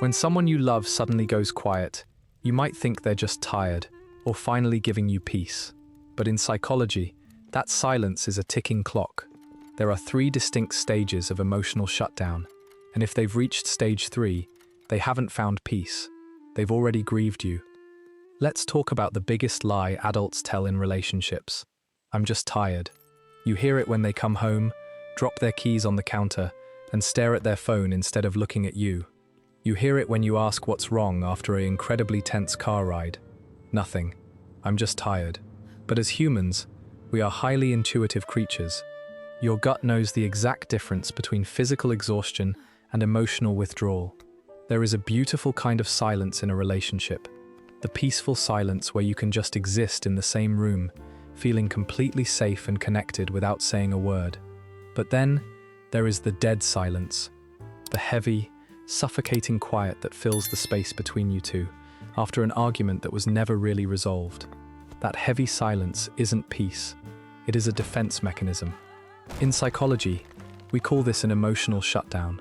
When someone you love suddenly goes quiet, you might think they're just tired or finally giving you peace. But in psychology, that silence is a ticking clock. There are 3 distinct stages of emotional shutdown, and if they've reached stage 3, they haven't found peace. They've already grieved you. Let's talk about the biggest lie adults tell in relationships. I'm just tired. You hear it when they come home, drop their keys on the counter, and stare at their phone instead of looking at you. You hear it when you ask what's wrong after an incredibly tense car ride. Nothing. I'm just tired. But as humans, we are highly intuitive creatures. Your gut knows the exact difference between physical exhaustion and emotional withdrawal. There is a beautiful kind of silence in a relationship. The peaceful silence where you can just exist in the same room, feeling completely safe and connected without saying a word. But then, there is the dead silence. The heavy, suffocating quiet that fills the space between you two, after an argument that was never really resolved. That heavy silence isn't peace. It is a defense mechanism. In psychology, we call this an emotional shutdown.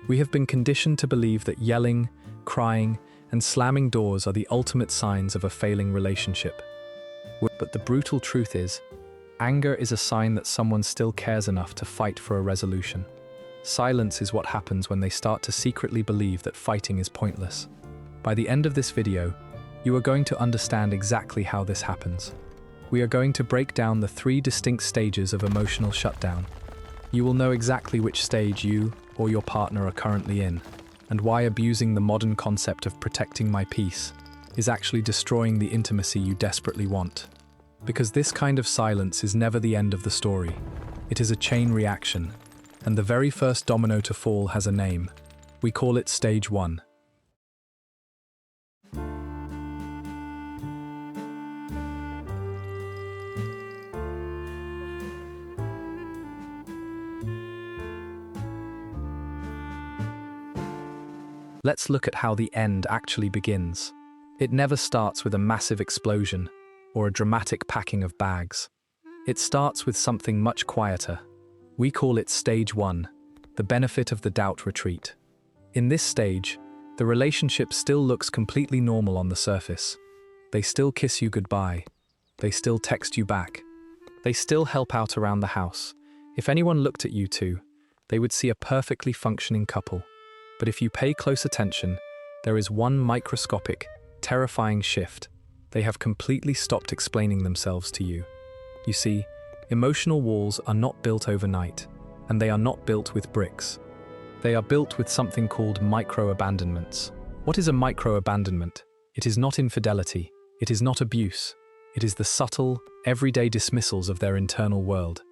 We have been conditioned to believe that yelling, crying, and slamming doors are the ultimate signs of a failing relationship. But the brutal truth is, anger is a sign that someone still cares enough to fight for a resolution. Silence is what happens when they start to secretly believe that fighting is pointless. By the end of this video, you are going to understand exactly how this happens. We are going to break down the 3 distinct stages of emotional shutdown. You will know exactly which stage you or your partner are currently in, and why abusing the modern concept of protecting my peace is actually destroying the intimacy you desperately want. Because this kind of silence is never the end of the story. It is a chain reaction, and the very first domino to fall has a name. We call it stage 1. Let's look at how the end actually begins. It never starts with a massive explosion or a dramatic packing of bags. It starts with something much quieter. We call it stage 1, the benefit of the doubt retreat. In this stage, the relationship still looks completely normal on the surface. They still kiss you goodbye. They still text you back. They still help out around the house. If anyone looked at you two, they would see a perfectly functioning couple. But if you pay close attention, there is one microscopic, terrifying shift. They have completely stopped explaining themselves to you. You see, emotional walls are not built overnight, and they are not built with bricks. They are built with something called micro-abandonments. What is a micro-abandonment? It is not infidelity. It is not abuse. It is the subtle, everyday dismissals of their internal world.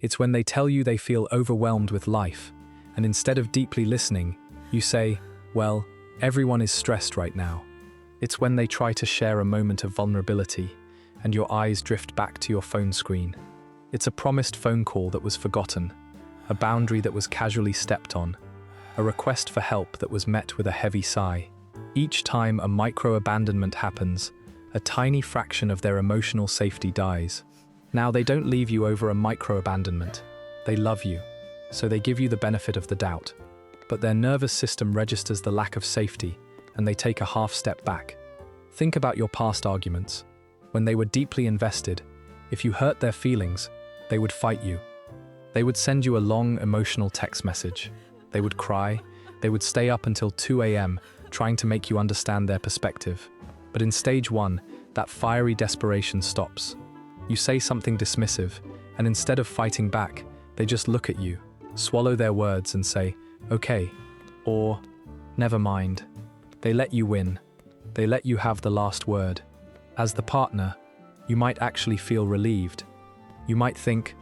It's when they tell you they feel overwhelmed with life, and instead of deeply listening, you say, well, everyone is stressed right now. It's when they try to share a moment of vulnerability, and your eyes drift back to your phone screen. It's a promised phone call that was forgotten, a boundary that was casually stepped on, a request for help that was met with a heavy sigh. Each time a micro-abandonment happens, a tiny fraction of their emotional safety dies. Now, they don't leave you over a micro-abandonment. They love you, so they give you the benefit of the doubt. But their nervous system registers the lack of safety, and they take a half step back. Think about your past arguments. When they were deeply invested, if you hurt their feelings, they would fight you. They would send you a long, emotional text message. They would cry. They would stay up until 2 a.m. trying to make you understand their perspective. But in stage 1, that fiery desperation stops. You say something dismissive, and instead of fighting back, they just look at you, swallow their words and say, okay, or never mind. They let you win. They let you have the last word. As the partner, you might actually feel relieved. You might think,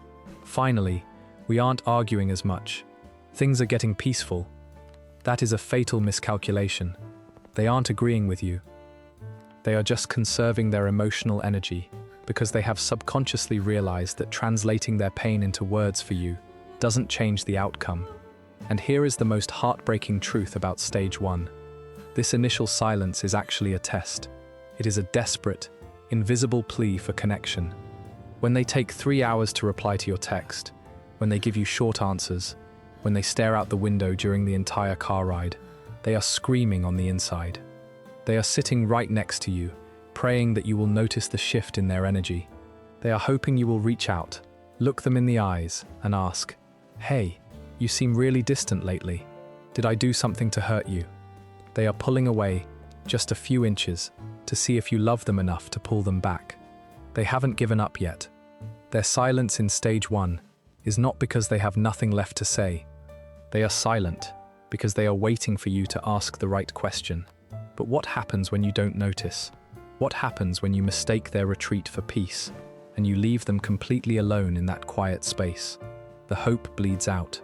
finally, we aren't arguing as much. Things are getting peaceful. That is a fatal miscalculation. They aren't agreeing with you. They are just conserving their emotional energy because they have subconsciously realized that translating their pain into words for you doesn't change the outcome. And here is the most heartbreaking truth about stage 1. This initial silence is actually a test. It is a desperate, invisible plea for connection. When they take 3 hours to reply to your text, when they give you short answers, when they stare out the window during the entire car ride, They are screaming on the inside. They are sitting right next to you, praying that you will notice the shift in their energy. They are hoping you will reach out, look them in the eyes, and ask, "Hey, you seem really distant lately. Did I do something to hurt you?" They are pulling away just a few inches to see if you love them enough to pull them back. They haven't given up yet. Their silence in stage 1 is not because they have nothing left to say. They are silent because they are waiting for you to ask the right question. But what happens when you don't notice? What happens when you mistake their retreat for peace and you leave them completely alone in that quiet space? The hope bleeds out,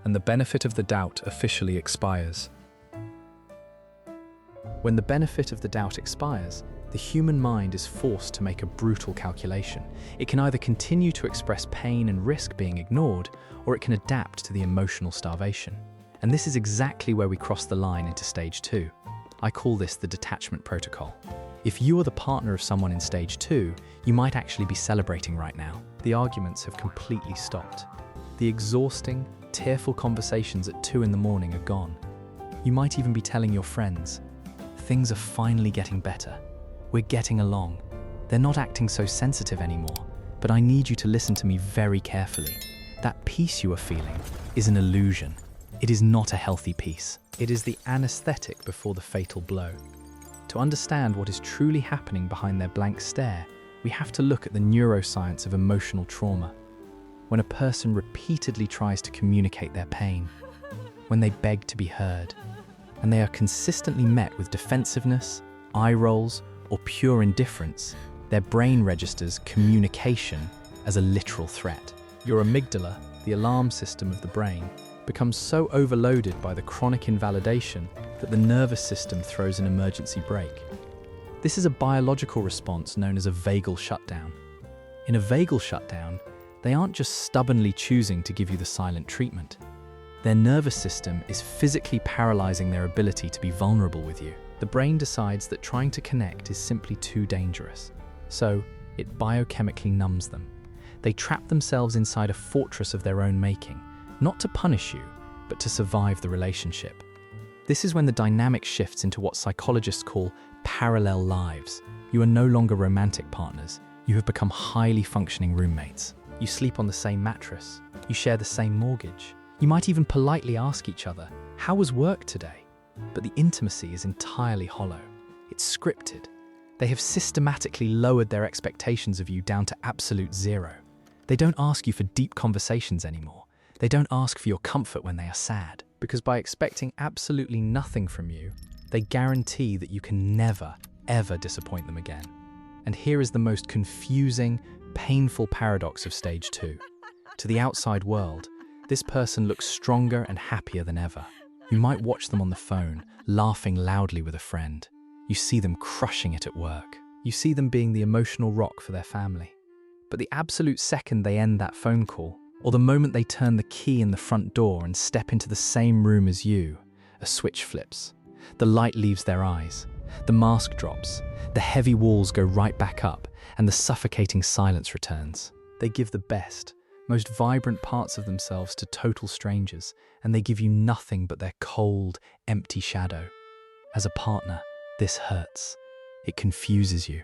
and the benefit of the doubt officially expires. When the benefit of the doubt expires, the human mind is forced to make a brutal calculation. It can either continue to express pain and risk being ignored, or it can adapt to the emotional starvation. And this is exactly where we cross the line into stage 2. I call this the detachment protocol. If you are the partner of someone in stage 2, you might actually be celebrating right now. The arguments have completely stopped. The exhausting, tearful conversations at 2 in the morning are gone. You might even be telling your friends, "Things are finally getting better. We're getting along. They're not acting so sensitive anymore, but I need you to listen to me very carefully. That peace you are feeling is an illusion. It is not a healthy peace. It is the anesthetic before the fatal blow." To understand what is truly happening behind their blank stare, we have to look at the neuroscience of emotional trauma. When a person repeatedly tries to communicate their pain, when they beg to be heard, and they are consistently met with defensiveness, eye rolls, or pure indifference, their brain registers communication as a literal threat. Your amygdala, the alarm system of the brain, becomes so overloaded by the chronic invalidation that the nervous system throws an emergency brake. This is a biological response known as a vagal shutdown. In a vagal shutdown, they aren't just stubbornly choosing to give you the silent treatment. Their nervous system is physically paralyzing their ability to be vulnerable with you. The brain decides that trying to connect is simply too dangerous, so it biochemically numbs them. They trap themselves inside a fortress of their own making, not to punish you, but to survive the relationship. This is when the dynamic shifts into what psychologists call parallel lives. You are no longer romantic partners. You have become highly functioning roommates. You sleep on the same mattress. You share the same mortgage. You might even politely ask each other, "How was work today?" But the intimacy is entirely hollow. It's scripted. They have systematically lowered their expectations of you down to absolute zero. They don't ask you for deep conversations anymore. They don't ask for your comfort when they are sad, because by expecting absolutely nothing from you, they guarantee that you can never, ever disappoint them again. And here is the most confusing, painful paradox of stage 2. To the outside world, this person looks stronger and happier than ever. You might watch them on the phone, laughing loudly with a friend. You see them crushing it at work. You see them being the emotional rock for their family. But the absolute second they end that phone call, or the moment they turn the key in the front door and step into the same room as you, a switch flips. The light leaves their eyes. The mask drops. The heavy walls go right back up, and the suffocating silence returns. They give the best, most vibrant parts of themselves to total strangers, and they give you nothing but their cold, empty shadow. As a partner, this hurts. It confuses you.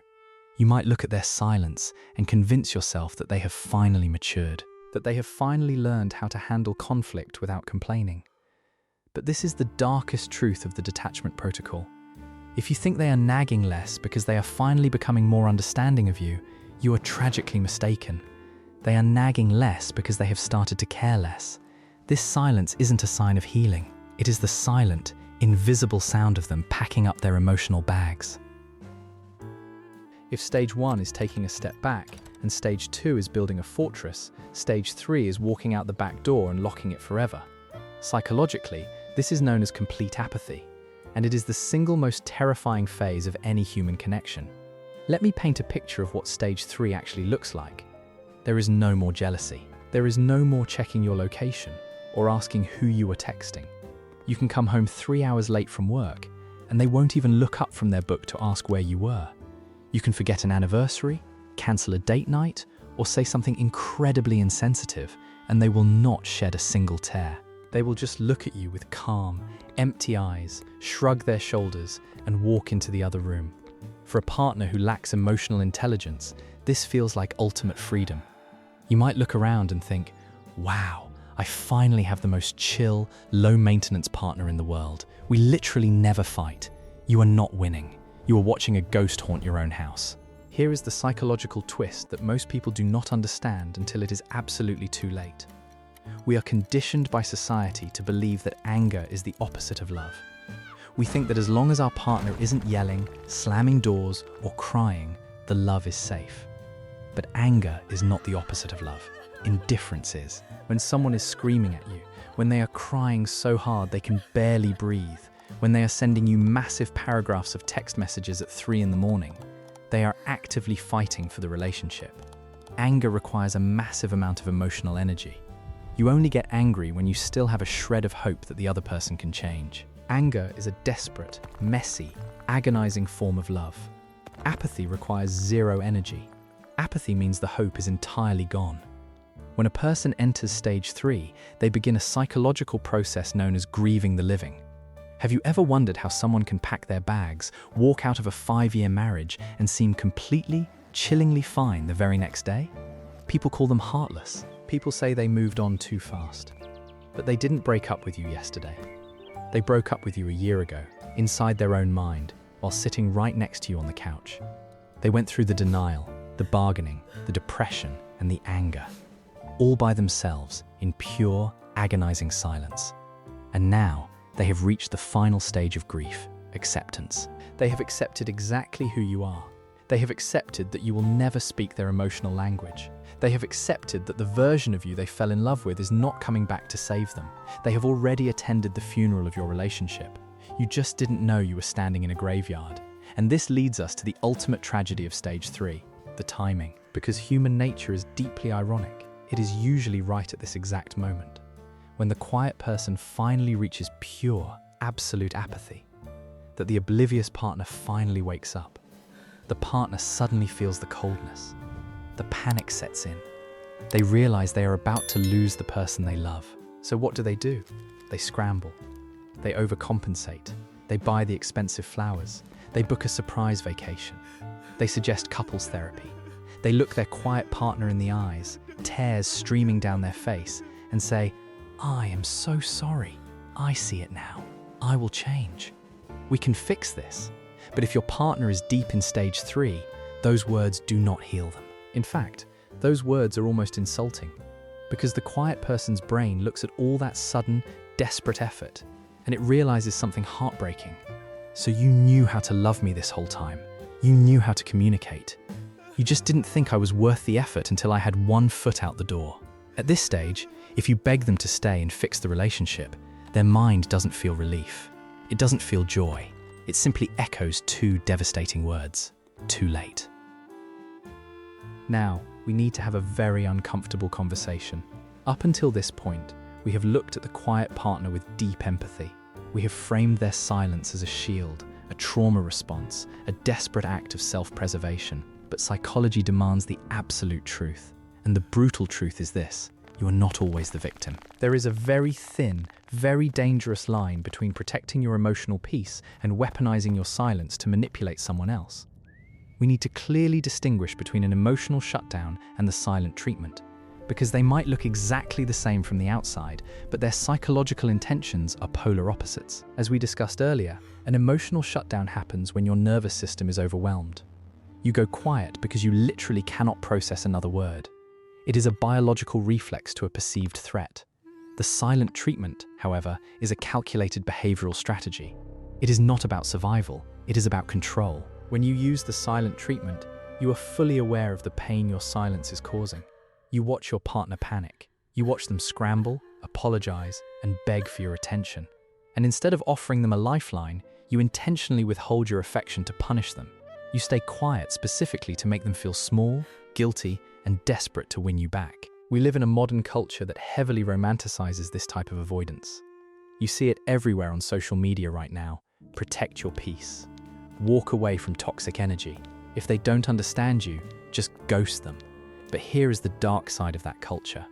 You might look at their silence and convince yourself that they have finally matured, that they have finally learned how to handle conflict without complaining. But this is the darkest truth of the detachment protocol. If you think they are nagging less because they are finally becoming more understanding of you, you are tragically mistaken. They are nagging less because they have started to care less. This silence isn't a sign of healing. It is the silent, invisible sound of them packing up their emotional bags. If stage 1 is taking a step back, and stage 2 is building a fortress, stage 3 is walking out the back door and locking it forever. Psychologically, this is known as complete apathy, and it is the single most terrifying phase of any human connection. Let me paint a picture of what stage 3 actually looks like. There is no more jealousy. There is no more checking your location or asking who you are texting. You can come home 3 hours late from work, and they won't even look up from their book to ask where you were. You can forget an anniversary, cancel a date night, or say something incredibly insensitive, and they will not shed a single tear. They will just look at you with calm, empty eyes, shrug their shoulders, and walk into the other room. For a partner who lacks emotional intelligence, this feels like ultimate freedom. You might look around and think, wow, I finally have the most chill, low-maintenance partner in the world. We literally never fight. You are not winning. You are watching a ghost haunt your own house. Here is the psychological twist that most people do not understand until it is absolutely too late. We are conditioned by society to believe that anger is the opposite of love. We think that as long as our partner isn't yelling, slamming doors, or crying, the love is safe. But anger is not the opposite of love. Indifference is. When someone is screaming at you, when they are crying so hard they can barely breathe, when they are sending you massive paragraphs of text messages at 3 in the morning, they are actively fighting for the relationship. Anger requires a massive amount of emotional energy. You only get angry when you still have a shred of hope that the other person can change. Anger is a desperate, messy, agonizing form of love. Apathy requires zero energy. Apathy means the hope is entirely gone. When a person enters stage 3, they begin a psychological process known as grieving the living. Have you ever wondered how someone can pack their bags, walk out of a 5-year marriage, and seem completely, chillingly fine the very next day? People call them heartless. People say they moved on too fast. But they didn't break up with you yesterday. They broke up with you a year ago, inside their own mind, while sitting right next to you on the couch. They went through the denial, the bargaining, the depression, and the anger, all by themselves, in pure, agonizing silence. And now, they have reached the final stage of grief, acceptance. They have accepted exactly who you are. They have accepted that you will never speak their emotional language. They have accepted that the version of you they fell in love with is not coming back to save them. They have already attended the funeral of your relationship. You just didn't know you were standing in a graveyard. And this leads us to the ultimate tragedy of stage 3, the timing. Because human nature is deeply ironic, it is usually right at this exact moment, when the quiet person finally reaches pure, absolute apathy, that the oblivious partner finally wakes up. The partner suddenly feels the coldness. The panic sets in. They realize they are about to lose the person they love. So what do? They scramble. They overcompensate. They buy the expensive flowers. They book a surprise vacation. They suggest couples therapy. They look their quiet partner in the eyes, tears streaming down their face, and say, "I am so sorry. I see it now. I will change. We can fix this." But if your partner is deep in stage 3, those words do not heal them. In fact, those words are almost insulting, because the quiet person's brain looks at all that sudden, desperate effort, and it realizes something heartbreaking. So you knew how to love me this whole time. You knew how to communicate. You just didn't think I was worth the effort until I had one foot out the door. At this stage, if you beg them to stay and fix the relationship, their mind doesn't feel relief. It doesn't feel joy. It simply echoes 2 devastating words: too late. Now, we need to have a very uncomfortable conversation. Up until this point, we have looked at the quiet partner with deep empathy. We have framed their silence as a shield, a trauma response, a desperate act of self-preservation. But psychology demands the absolute truth. And the brutal truth is this: you are not always the victim. There is a very thin, very dangerous line between protecting your emotional peace and weaponizing your silence to manipulate someone else. We need to clearly distinguish between an emotional shutdown and the silent treatment, because they might look exactly the same from the outside, but their psychological intentions are polar opposites. As we discussed earlier, an emotional shutdown happens when your nervous system is overwhelmed. You go quiet because you literally cannot process another word. It is a biological reflex to a perceived threat. The silent treatment, however, is a calculated behavioral strategy. It is not about survival, it is about control. When you use the silent treatment, you are fully aware of the pain your silence is causing. You watch your partner panic. You watch them scramble, apologize, and beg for your attention. And instead of offering them a lifeline, you intentionally withhold your affection to punish them. You stay quiet specifically to make them feel small, guilty, and desperate to win you back. We live in a modern culture that heavily romanticizes this type of avoidance. You see it everywhere on social media right now. Protect your peace. Walk away from toxic energy. If they don't understand you, just ghost them. But here is the dark side of that culture.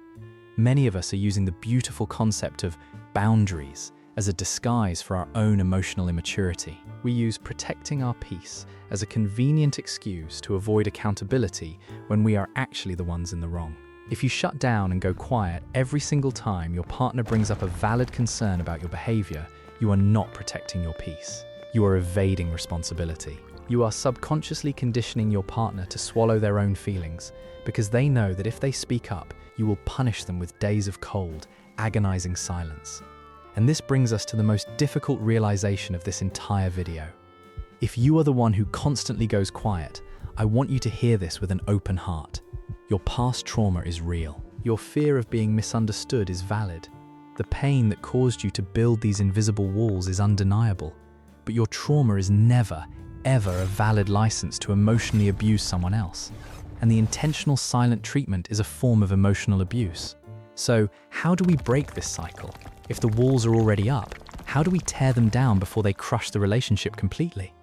Many of us are using the beautiful concept of boundaries as a disguise for our own emotional immaturity. We use protecting our peace as a convenient excuse to avoid accountability when we are actually the ones in the wrong. If you shut down and go quiet every single time your partner brings up a valid concern about your behavior, you are not protecting your peace. You are evading responsibility. You are subconsciously conditioning your partner to swallow their own feelings because they know that if they speak up, you will punish them with days of cold, agonizing silence. And this brings us to the most difficult realization of this entire video. If you are the one who constantly goes quiet, I want you to hear this with an open heart. Your past trauma is real. Your fear of being misunderstood is valid. The pain that caused you to build these invisible walls is undeniable. But your trauma is never, ever a valid license to emotionally abuse someone else. And the intentional silent treatment is a form of emotional abuse. So, how do we break this cycle? If the walls are already up, how do we tear them down before they crush the relationship completely?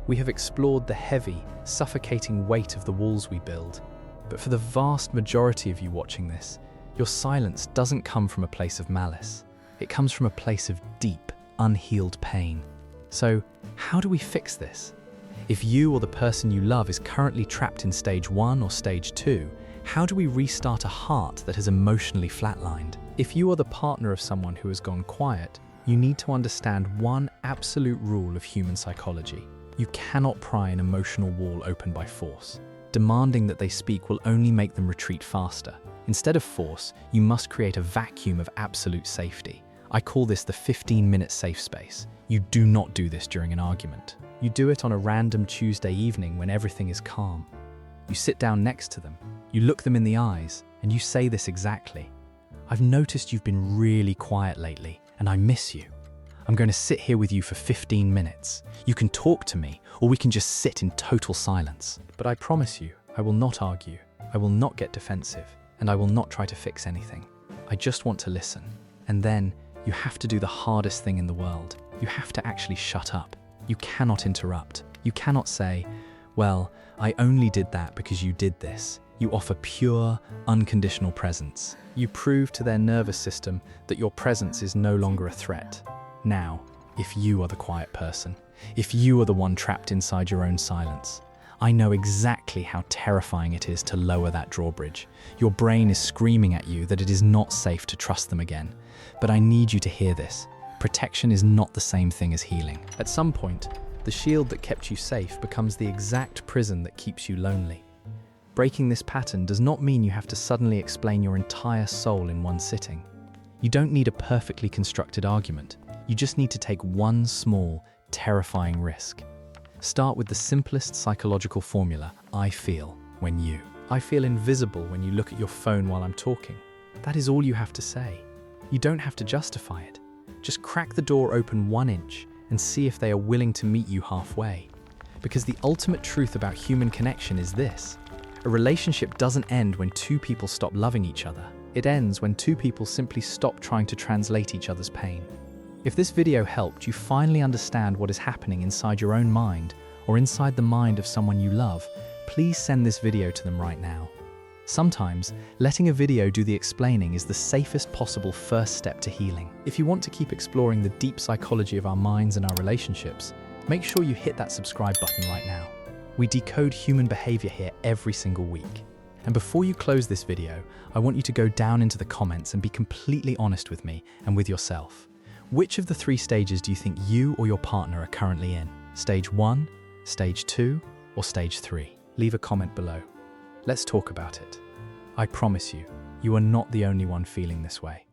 We have explored the heavy, suffocating weight of the walls we build. But for the vast majority of you watching this, your silence doesn't come from a place of malice. It comes from a place of deep, unhealed pain. So, how do we fix this? If you or the person you love is currently trapped in stage 1 or stage 2, how do we restart a heart that has emotionally flatlined? If you are the partner of someone who has gone quiet, you need to understand one absolute rule of human psychology. You cannot pry an emotional wall open by force. Demanding that they speak will only make them retreat faster. Instead of force, you must create a vacuum of absolute safety. I call this the 15-minute safe space. You do not do this during an argument. You do it on a random Tuesday evening when everything is calm. You sit down next to them, you look them in the eyes, and you say this exactly. I've noticed you've been really quiet lately, and I miss you. I'm going to sit here with you for 15 minutes. You can talk to me, or we can just sit in total silence. But I promise you, I will not argue, I will not get defensive, and I will not try to fix anything. I just want to listen. And then, you have to do the hardest thing in the world. You have to actually shut up. You cannot interrupt. You cannot say, well, I only did that because you did this. You offer pure, unconditional presence. You prove to their nervous system that your presence is no longer a threat. Now, if you are the quiet person, if you are the one trapped inside your own silence, I know exactly how terrifying it is to lower that drawbridge. Your brain is screaming at you that it is not safe to trust them again. But I need you to hear this. Protection is not the same thing as healing. At some point, the shield that kept you safe becomes the exact prison that keeps you lonely. Breaking this pattern does not mean you have to suddenly explain your entire soul in one sitting. You don't need a perfectly constructed argument. You just need to take one small, terrifying risk. Start with the simplest psychological formula, I feel, when you. I feel invisible when you look at your phone while I'm talking. That is all you have to say. You don't have to justify it. Just crack the door open 1 inch and see if they are willing to meet you halfway. Because the ultimate truth about human connection is this. A relationship doesn't end when 2 people stop loving each other. It ends when 2 people simply stop trying to translate each other's pain. If this video helped you finally understand what is happening inside your own mind or inside the mind of someone you love, please send this video to them right now. Sometimes, letting a video do the explaining is the safest possible first step to healing. If you want to keep exploring the deep psychology of our minds and our relationships, make sure you hit that subscribe button right now. We decode human behavior here every single week. And before you close this video, I want you to go down into the comments and be completely honest with me and with yourself. Which of the 3 stages do you think you or your partner are currently in? Stage 1, Stage 2, or Stage 3? Leave a comment below. Let's talk about it. I promise you, you are not the only one feeling this way.